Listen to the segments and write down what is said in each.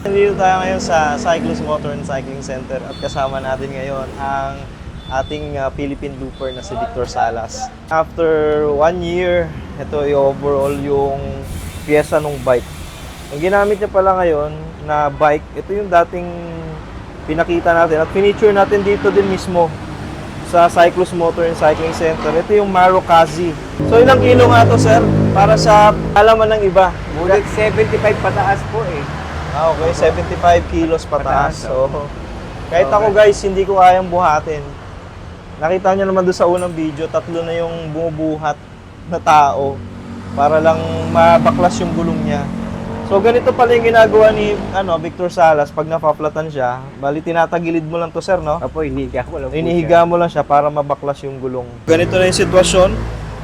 Nandito tayo ngayon sa Cyclus Motor and Cycling Center at kasama natin ngayon ang ating Philippine looper na si Victor Salas. After 1 year, ito yung overall yung pyesa ng bike. Ang ginamit niya pala ngayon na bike, ito yung dating pinakita natin at finiture natin dito din mismo sa Cyclus Motor and Cycling Center. Ito yung Maro Kazi. So ilang kilo nga to, sir? Para sa alaman ng iba. Ngunit 75 pataas po eh. Ah, okay. 75 kilos pataas. Pataas, So, kahit ako guys, hindi ko kayang buhatin. Nakita niyo naman doon sa unang video, 3 na yung bumubuhat na tao para lang mabaklas yung gulong niya. So, ganito pala yung ginagawa ni Victor Salas pag napaplatan siya. Bali, tinatagilid mo lang to, sir, no? Apo, inihiga ko lang po Inihiga mo lang siya para mabaklas yung gulong. Ganito na yung sitwasyon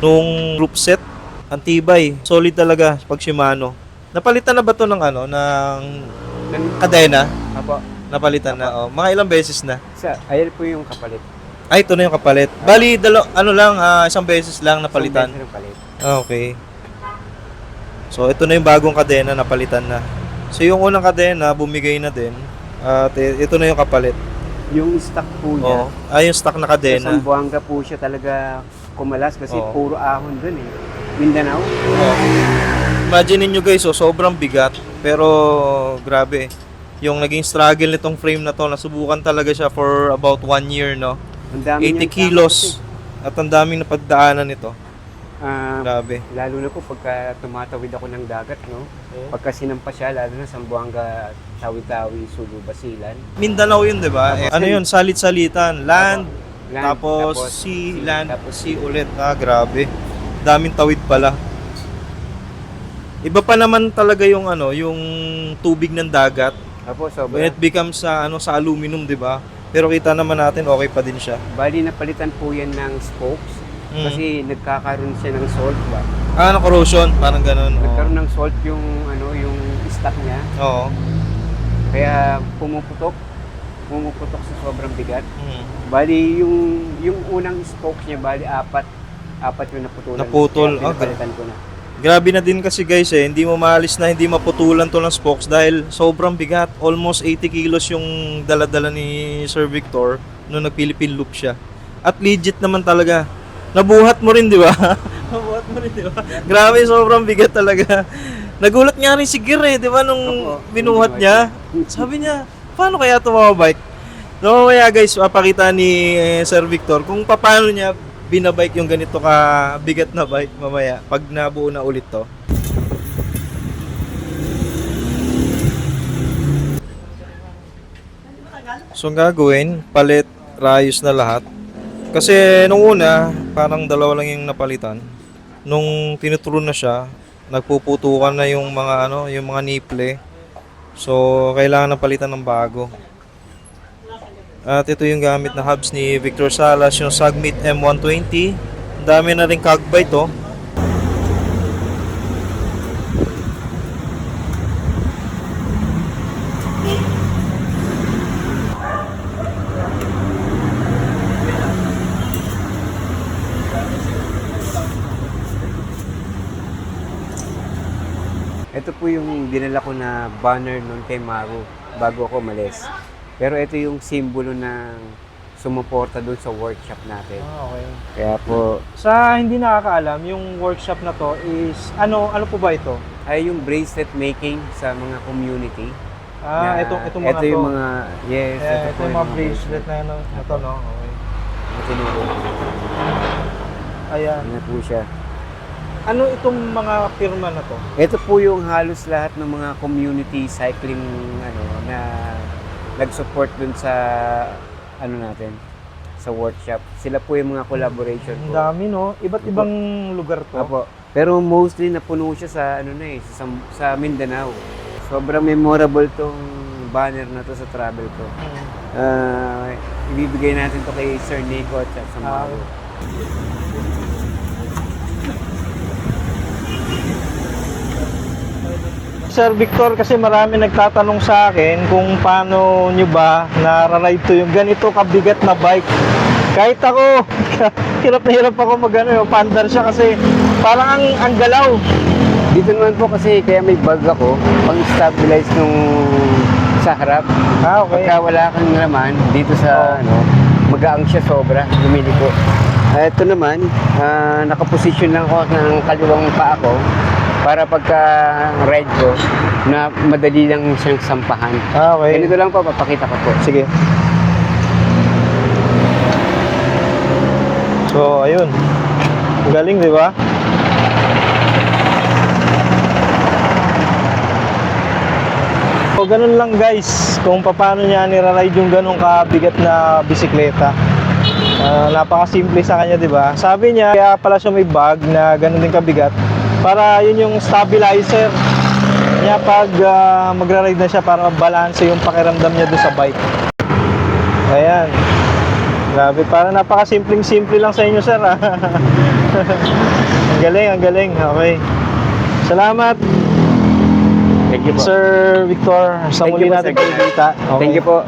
nung group set. Antibay. Solid talaga pag Shimano. Napalitan na ba to ng ng kadena? Apo. Napalitan na. Oh. Mga ilang beses na. Ayan po yung kapalit. Ay, ito na yung kapalit. Bali, isang beses lang napalitan. Isang beses ng palit. Okay. So, ito na yung bagong kadena napalitan na. So, yung unang kadena, bumigay na din. At ito na yung kapalit. Yung stock po niya. Oh. Ay, yung stock na Sa kadena. Zamboanga po siya talaga kumalas kasi Oo. puro ahon dun eh. Mindanao. Oh. Imagine niyo guys, sobrang bigat. Pero, grabe. Yung naging struggle nitong frame na to, nasubukan talaga siya for about 1 year, no? Ang dami 80 niyang kilos. tama At ang daming napagdaanan nito. kasi. Grabe. Lalo na po pagka tumatawid ako ng dagat, no? Okay. Pagka sinampa siya, lalo na Zamboanga, Tawi-Tawi, Sulu, Basilan. Mindanao yun, di ba? Tapos Ano yun? Salit-salitan. Land, Land, tapos sea, land, tapos sea ulit. Ah, grabe. Daming tawid pala. Iba pa naman talaga yung yung tubig ng dagat. Apo, When sobra. it becomes sa aluminum, di ba? Pero kita naman natin okay pa din siya. Bali, napalitan po yan ng spokes. Mm. Kasi nagkakaroon siya ng salt ba? Corrosion, parang ganun. Oo. Nagkaroon ng salt yung yung stock niya. Oo. Kaya pumuputok sa sobrang bigat. Mm. Bali yung unang spokes niya bali apat yung naputulan. Naputol. Kaya Okay. pinapalitan ko na. Grabe na din kasi guys hindi mo maalis na hindi maputulan to ng spokes dahil sobrang bigat. Almost 80 kilos yung dala-dala ni Sir Victor nung nag-Philippine loop siya. At legit naman talaga. Nabuhat mo rin, di ba? Nabuhat mo rin, di ba? Grabe, sobrang bigat talaga. Nagulat nga rin si Gir di ba, nung Opo, binuhat niya. Sabi niya, paano kaya ito mababike? So, mamaya guys, papakita ni Sir Victor kung paano niya binabike yung ganito ka bigat na bike mamaya pag nabuo na ulit to. So ang gagawin, palit, rayos na lahat. Kasi nung una, parang dalawa lang yung napalitan. Nung tinuturo na siya, nagpuputukan na yung mga yung mga niple. So kailangan na palitan ng bago. At ito yung gamit na hubs ni Victor Salas, yung Sagmit M120. Ang dami na rin cogbite to. Ito po yung dinala ko na banner noon kay Maru bago ako umalis. Pero ito yung simbolo ng sumuporta doon sa workshop natin. Okay. Kaya po, Sa hindi nakakaalam, yung workshop na to is ano po ba ito? ay yung bracelet making sa mga community. Ah, na- itong mga ito yung to. mga, yes, Ito po yung mga bracelet na to, no? Okay. Tinuro. Ayan. Ano po siya. Ano itong mga firma na to? Ito po yung halos lahat ng mga community cycling na nag-support dun sa natin sa workshop. Sila po yung mga collaboration Ang po. dami, no? Iba't ibang lugar to. Apo. Pero mostly napuno siya sa sa Mindanao. Sobrang memorable tong banner na to sa travel ko. Mm. Ibibigay natin to kay Sir Nico at sa Maru. Sir Victor, kasi marami nagtatanong sa akin kung paano nyo ba nararide to yung ganito kabigat na bike. Kahit ako, hirap na hirap ako pandar siya kasi parang ang galaw. Dito naman po kasi kaya may bag ako pang-stabilize nung sa harap. Okay. Pagka wala kang laman, dito sa magaang siya sobra, lumiliko. Ito naman, nakaposisyon lang ako ng kaliwang paa ko para pagka ride ko, na madali lang siyang sampahan. Okay. Ganito lang po, papakita ko po. Sige. So, ayun. Ang galing, di ba? So, ganun lang guys, kung paano niya niraride yung ganun kabigat na bisikleta. Napakasimple sa kanya, di ba? Sabi niya, kaya pala siya may bag na ganun din kabigat para yun yung stabilizer niya pag magra-ride na siya para mabalanse yung pakiramdam niya doon sa bike. Ayan. Grabe, parang napakasimpleng-simple lang sa inyo, sir. Ang galing, ang galing. Okay. Salamat, Thank you po. Sir Victor, sa Thank muli you po, natin Sir. pagkikita. Thank you po.